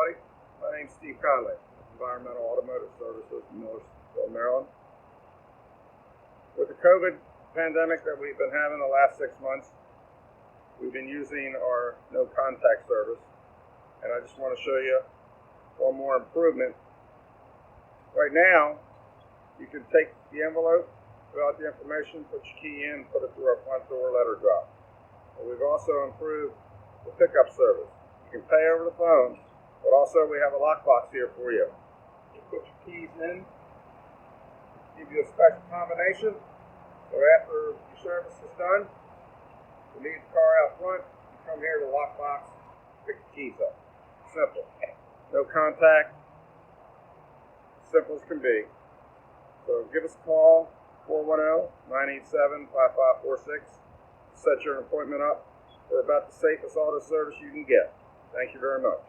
everybody. My name's Steve Conley, Environmental Automotive Services in Millersville, Maryland. With the COVID pandemic that we've been having the last 6 months, we've been using our no contact service, and I just want to show you one more improvement. Right now, you can take the envelope, fill out the information, put your key in, put it through our front door letter drop. And we've also improved the pickup service. You can pay over the phone, but also we have a lockbox here for you. You put your keys in, give you a special combination, so after your service is done, you leave the car out front, you come here to the lockbox, pick the keys up. Simple. No contact, simple as can be. So give us a call, 410-987-5546. Set your appointment up for about the safest auto service you can get. Thank you very much.